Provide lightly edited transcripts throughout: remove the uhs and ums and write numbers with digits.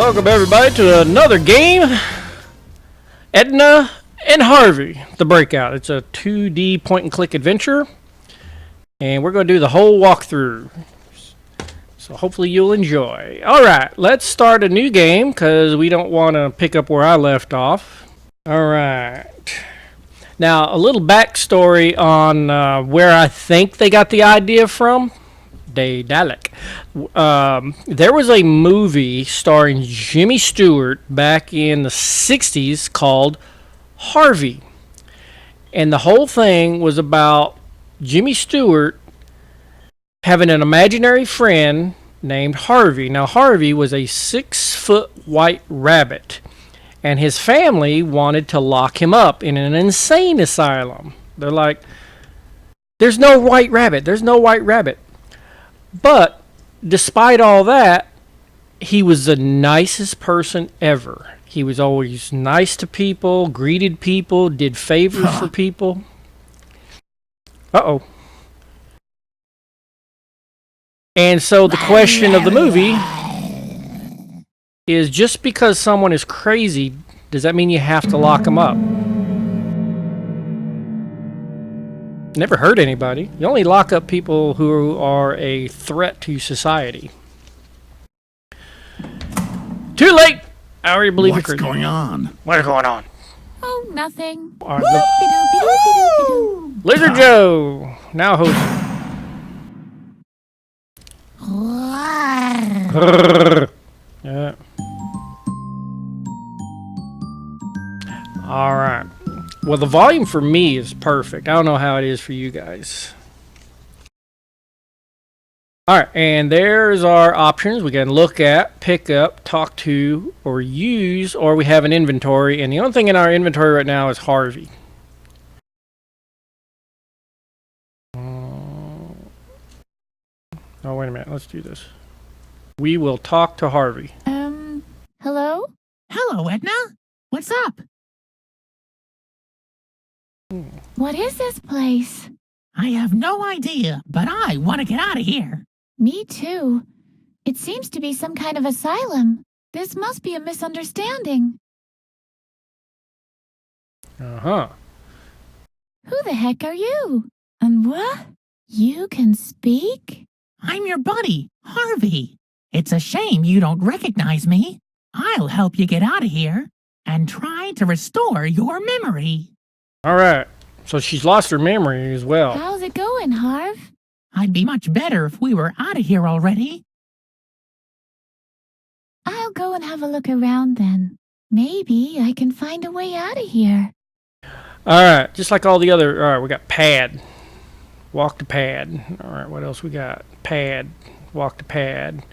Welcome everybody to another game. Edna and Harvey, the Breakout. It's a 2D point and click adventure. And we're going to do the whole walkthrough. So hopefully you'll enjoy. Alright, let's start a new game because we don't want to pick up where I left off. Alright. Now, a little backstory on where I think they got the idea from. Dalek. There was a movie starring Jimmy Stewart back in the 60s called Harvey. And the whole thing was about Jimmy Stewart having an imaginary friend named Harvey. Now, Harvey was a 6-foot white rabbit, and his family wanted to lock him up in an insane asylum. They're like, there's no white rabbit. There's no white rabbit. But despite all that, he was the nicest person ever. He was always nice to people, greeted people, did favors for people. Uh-oh. And so the question of the movie is, just because someone is crazy, does that mean you have to lock them up? Never hurt anybody. You only lock up people who are a threat to society. Too late! I already believe What's going on? What's going on? Oh, nothing. Lizard Joe! Now host. Yeah. Alright. Well, the volume for me is perfect. I don't know how it is for you guys. Alright, and there's our options. We can look at, pick up, talk to, or use, or we have an inventory. And the only thing in our inventory right now is Harvey. Oh, wait a minute. Let's do this. We will talk to Harvey. Hello? Hello, Edna. What's up? What is this place? I have no idea, but I want to get out of here. Me too. It seems to be some kind of asylum. This must be a misunderstanding. Uh-huh. Who the heck are you? And what? You can speak? I'm your buddy, Harvey. It's a shame you don't recognize me. I'll help you get out of here and try to restore your memory. Alright. So she's lost her memory as well. How's it going, Harv? I'd be much better if we were out of here already. I'll go and have a look around then. Maybe I can find a way out of here. Alright, just like all the other... Alright, we got pad. Walk to pad. Alright, what else we got? Pad. Walk to pad.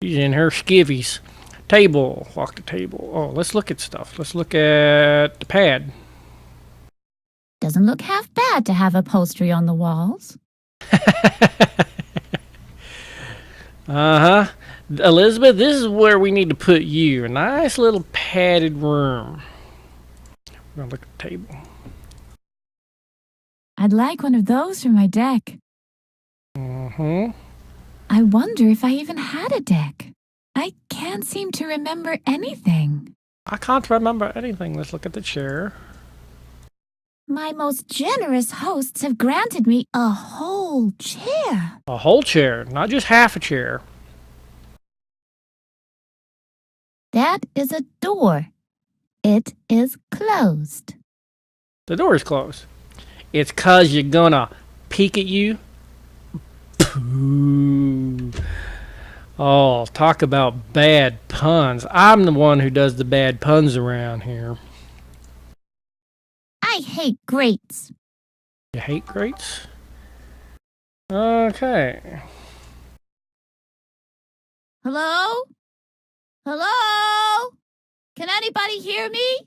She's in her skivvies. Table. Walk to table. Oh, let's look at stuff. Let's look at the pad. Doesn't look half bad to have upholstery on the walls. Uh-huh. Elizabeth, this is where we need to put you. A nice little padded room. We're going to look at the table. I'd like one of those for my deck. Mm-hmm. I wonder if I even had a deck. I can't seem to remember anything. I can't remember anything. Let's look at the chair. My most generous hosts have granted me a whole chair. A whole chair, not just half a chair. That is a door. It is closed. The door is closed. It's 'cause you're gonna peek at you. Pooh. Oh, talk about bad puns. I'm the one who does the bad puns around here. I hate grates. You hate grates? Okay. Hello? Hello? Can anybody hear me?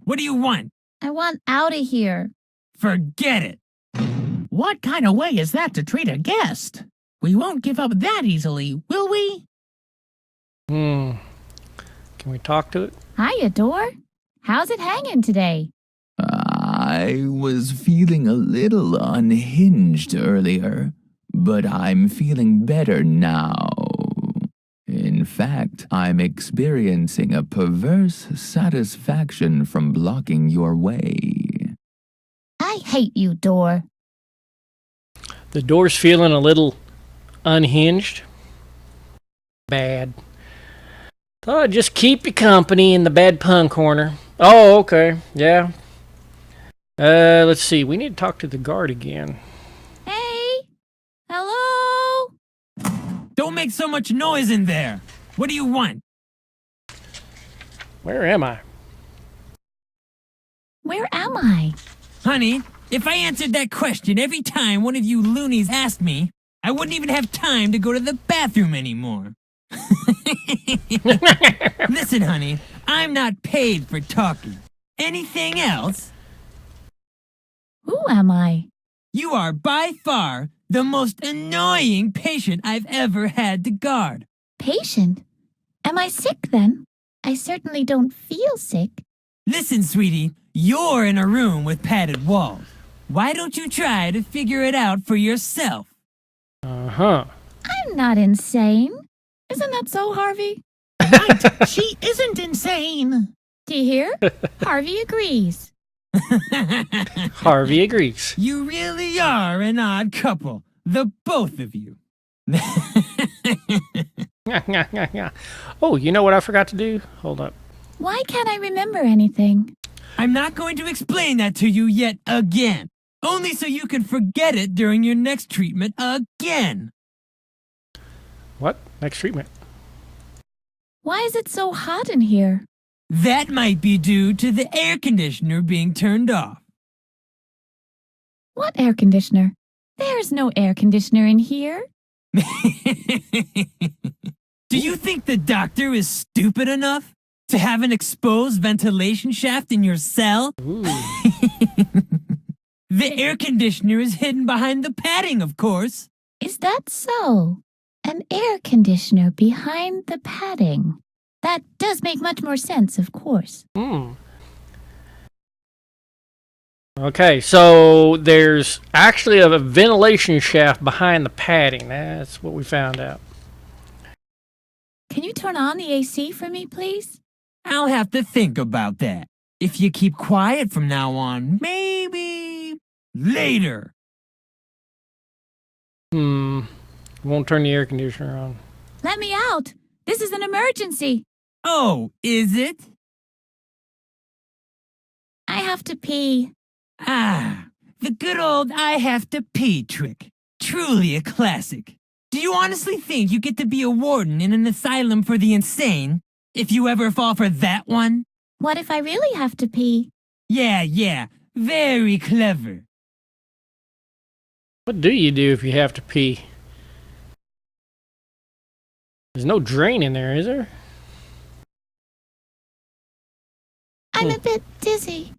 What do you want? I want out of here. Forget it. What kind of way is that to treat a guest? We won't give up that easily, will we? Can we talk to it? Hiya, door. How's it hanging today? I was feeling a little unhinged earlier, but I'm feeling better now. In fact, I'm experiencing a perverse satisfaction from blocking your way. I hate you, door. The door's feeling a little unhinged. Bad. Thought I'd just keep you company in the Bedpan Corner. Oh, okay. Yeah. Let's see. We need to talk to the guard again. Hey! Hello? Don't make so much noise in there. What do you want? Where am I? Where am I? Honey, if I answered that question every time one of you loonies asked me, I wouldn't even have time to go to the bathroom anymore. Listen, honey, I'm not paid for talking. Anything else? Who am I? You are by far the most annoying patient I've ever had to guard. Patient? Am I sick then? I certainly don't feel sick. Listen, sweetie, you're in a room with padded walls. Why don't you try to figure it out for yourself? Uh-huh. I'm not insane. Isn't that so, Harvey? Right, she isn't insane. Do you hear? Harvey agrees. Harvey agrees. You really are an odd couple, the both of you. Oh, you know what I forgot to do? Hold up. Why can't I remember anything? I'm not going to explain that to you yet again. Only so you can forget it during your next treatment again. What? Next treatment. Why is it so hot in here? That might be due to the air conditioner being turned off. What air conditioner? There's no air conditioner in here. Do you think the doctor is stupid enough to have an exposed ventilation shaft in your cell? Ooh. The air conditioner is hidden behind the padding, of course. Is that so? An air conditioner behind the padding. That does make much more sense, of course. Hmm. Okay, so there's actually a ventilation shaft behind the padding. That's what we found out. Can you turn on the AC for me, please? I'll have to think about that. If you keep quiet from now on, maybe later. Won't turn the air conditioner on. Let me out. This is an emergency. Oh, is it? I have to pee. Ah, the good old I have to pee trick. Truly a classic. Do you honestly think you get to be a warden in an asylum for the insane if you ever fall for that one? What if I really have to pee? Yeah, very clever. What do you do if you have to pee? There's no drain in there, is there? I'm a bit dizzy.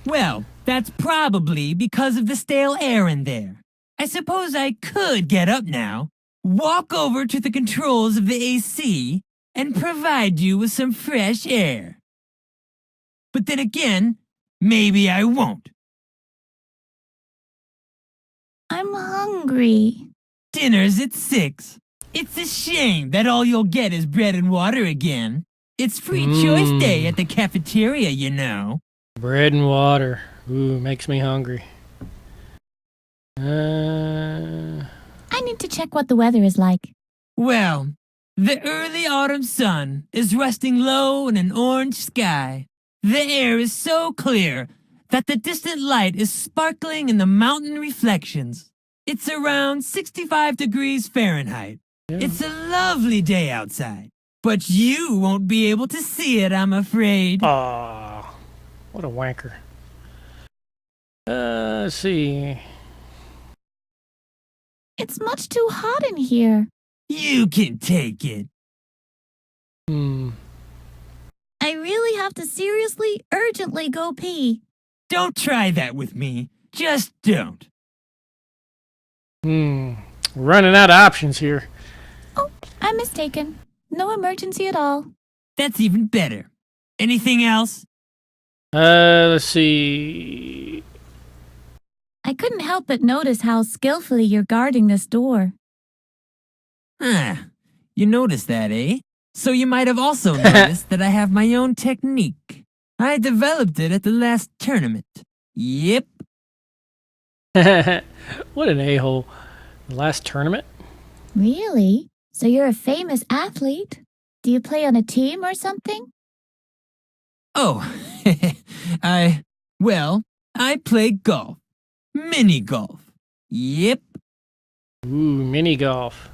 Well, that's probably because of the stale air in there. I suppose I could get up now, walk over to the controls of the AC, and provide you with some fresh air. But then again, maybe I won't. I'm hungry. Dinner's at 6. It's a shame that all you'll get is bread and water again. It's free choice day at the cafeteria, you know. Bread and water. Ooh, makes me hungry. I need to check what the weather is like. Well, the early autumn sun is resting low in an orange sky. The air is so clear that the distant light is sparkling in the mountain reflections. It's around 65 degrees Fahrenheit. Yeah. It's a lovely day outside, but you won't be able to see it, I'm afraid. Aw, what a wanker. Let's see. It's much too hot in here. You can take it. I really have to seriously, urgently go pee. Don't try that with me. Just don't. Running out of options here. Oh, I'm mistaken. No emergency at all. That's even better. Anything else? Let's see. I couldn't help but notice how skillfully you're guarding this door. Ah, You noticed that, eh? So you might have also noticed that I have my own technique. I developed it at the last tournament. Yep. What an a-hole. The last tournament? Really? So you're a famous athlete? Do you play on a team or something? Oh, I play golf. Mini golf. Yep. Ooh, mini golf.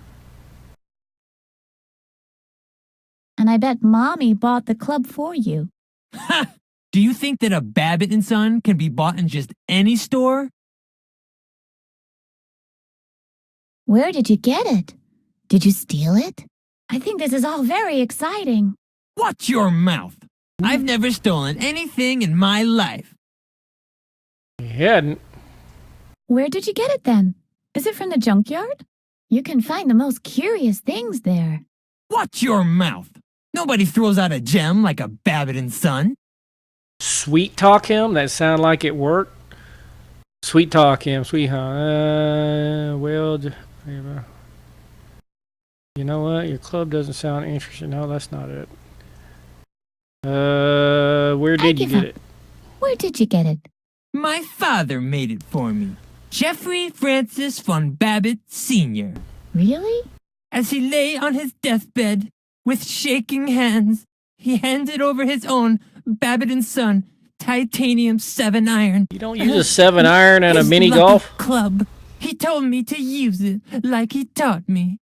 And I bet Mommy bought the club for you. Ha! Do you think that a Babbitt & Son can be bought in just any store? Where did you get it? Did you steal it? I think this is all very exciting. Watch your mouth. I've never stolen anything in my life. He hadn't. Where did you get it then? Is it from the junkyard? You can find the most curious things there. Watch your mouth. Nobody throws out a gem like a Babbitt & Son. Sweet talk him? That sounded like it worked. Sweet talk him, sweetheart. You know what? Your club doesn't sound interesting. No, that's not it. Where did you get it? Where did you get it? My father made it for me. Jeffrey Francis von Babbitt Sr. Really? As he lay on his deathbed, with shaking hands, he handed over his own Babbitt & Son titanium 7-iron. You don't use a 7-iron and a His mini lucky golf? club. He told me to use it like he taught me.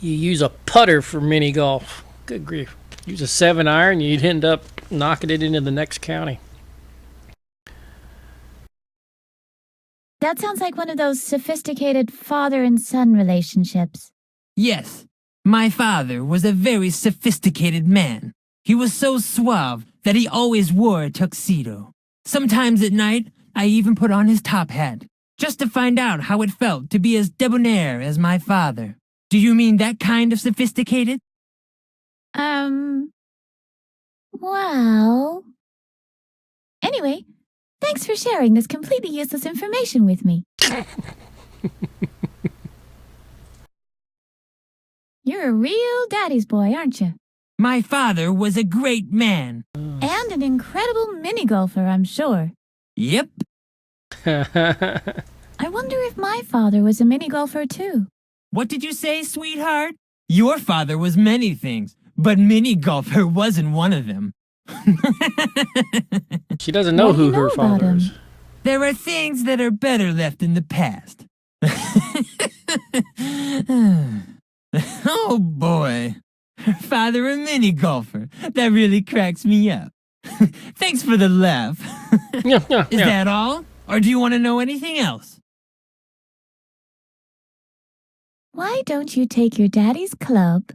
You use a putter for mini golf. Good grief. Use a 7-iron, you'd end up knocking it into the next county. That sounds like one of those sophisticated father and son relationships. Yes, my father was a very sophisticated man. He was so suave that he always wore a tuxedo. Sometimes at night, I even put on his top hat, just to find out how it felt to be as debonair as my father. Do you mean that kind of sophisticated? Well... Anyway, thanks for sharing this completely useless information with me. You're a real daddy's boy, aren't you? My father was a great man. And an incredible mini-golfer, I'm sure. Yep. I wonder if my father was a mini-golfer too. What did you say, sweetheart? Your father was many things, but mini golfer wasn't one of them. She doesn't know What do who you know her about father him? is. There are things that are better left in the past. Oh boy. Her father a mini golfer. That really cracks me up. Thanks for the laugh. Yeah, yeah, Is yeah. that all? Or do you want to know anything else? Why don't you take your daddy's club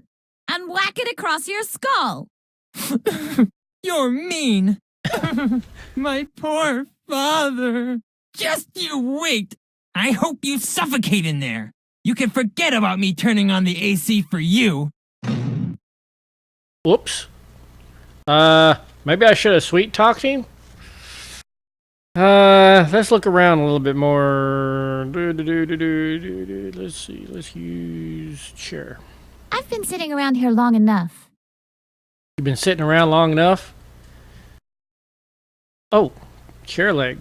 and whack it across your skull? You're mean. My poor father. Just you wait. I hope you suffocate in there. You can forget about me turning on the AC for you. Whoops. Maybe I should have sweet talked him. Let's look around a little bit more. Let's see. Let's use chair. I've been sitting around here long enough. You've been sitting around long enough? Oh, chair leg.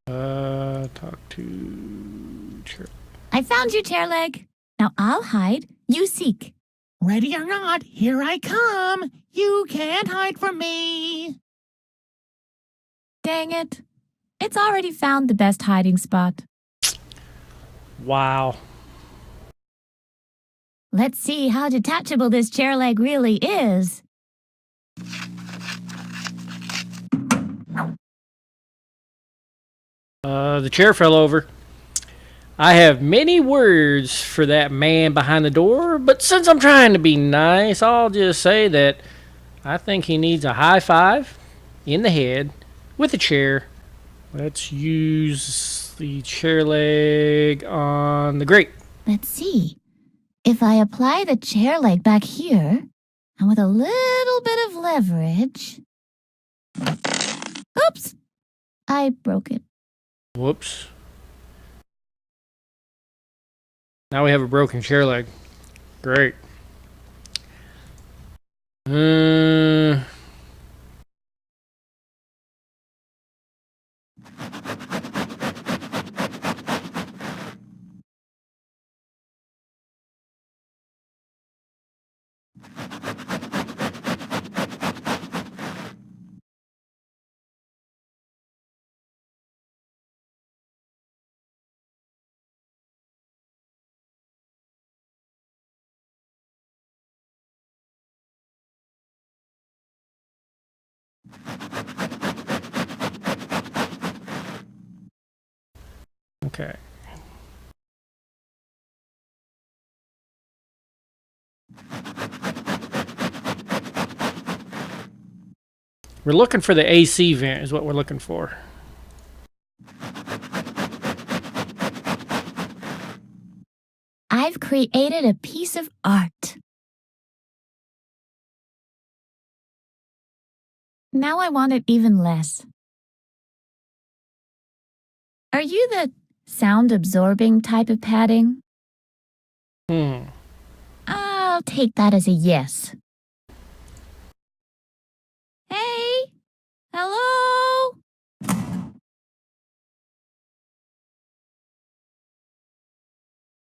Talk to chair. I found you, chair leg. Now I'll hide, you seek. Ready or not, here I come. You can't hide from me. Dang it. It's already found the best hiding spot. Wow. Let's see how detachable this chair leg really is. The chair fell over. I have many words for that man behind the door, but since I'm trying to be nice, I'll just say that I think he needs a high five in the head with a chair. Let's use the chair leg on the grate. Let's see. If I apply the chair leg back here, and with a little bit of leverage... Oops! I broke it. Whoops. Now we have a broken chair leg. Great. Okay. We're looking for the AC vent is what we're looking for. I've created a piece of art. Now I want it even less. Are you the sound-absorbing type of padding? I'll take that as a yes. Hey! Hello?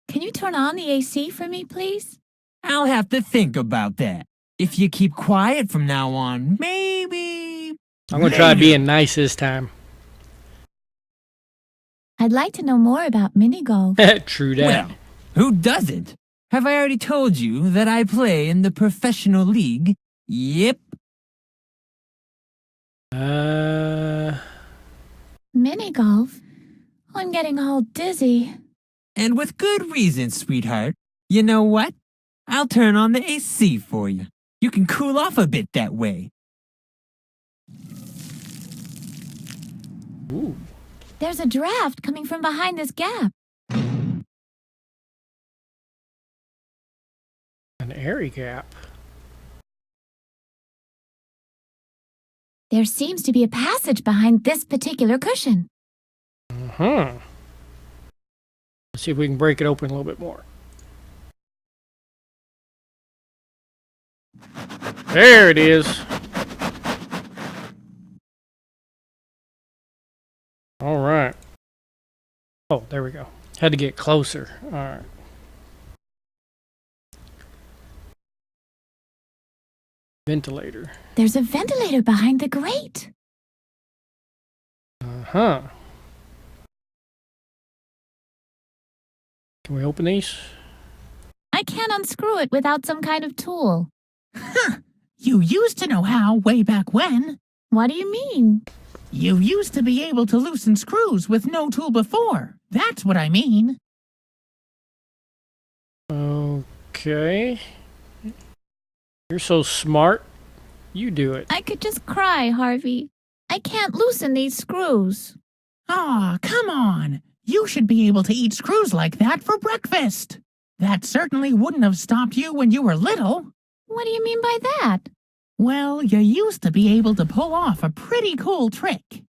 Can you turn on the AC for me, please? I'll have to think about that. If you keep quiet from now on, maybe... I'm going to try being nice this time. I'd like to know more about mini golf. True that. Well, who doesn't? Have I already told you that I play in the professional league? Yep. Mini golf? I'm getting all dizzy. And with good reason, sweetheart. You know what? I'll turn on the AC for you. You can cool off a bit that way. Ooh. There's a draft coming from behind this gap. An airy gap. There seems to be a passage behind this particular cushion. Let's see if we can break it open a little bit more. There it is. All right. Oh, there we go. Had to get closer. All right. Ventilator. There's a ventilator behind the grate. Uh-huh. Can we open these? I can't unscrew it without some kind of tool. Huh. You used to know how way back when. What do you mean? You used to be able to loosen screws with no tool before. That's what I mean. Okay. You're so smart. You do it. I could just cry, Harvey. I can't loosen these screws. Aw, come on. You should be able to eat screws like that for breakfast. That certainly wouldn't have stopped you when you were little. What do you mean by that? Well, you used to be able to pull off a pretty cool trick.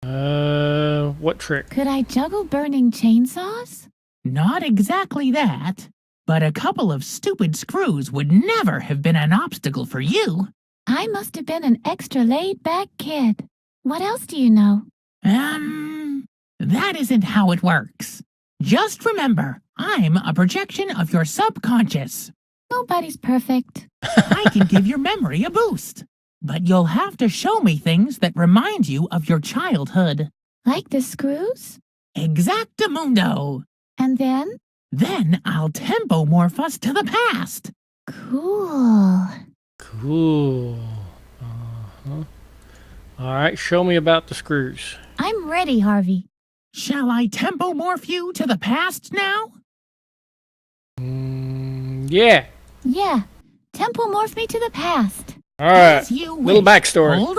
What trick? Could I juggle burning chainsaws? Not exactly that, but a couple of stupid screws would never have been an obstacle for you. I must have been an extra laid-back kid. What else do you know? That isn't how it works. Just remember, I'm a projection of your subconscious. Nobody's perfect. I can give your memory a boost, but you'll have to show me things that remind you of your childhood. Like the screws? Exactamundo. And then? Then I'll tempo-morph us to the past. Cool. Cool. Uh-huh. All right, show me about the screws. I'm ready, Harvey. Shall I tempo-morph you to the past now? Yeah. Yeah. Temple morph me to the past. All right. As you Little wish. backstory. Hold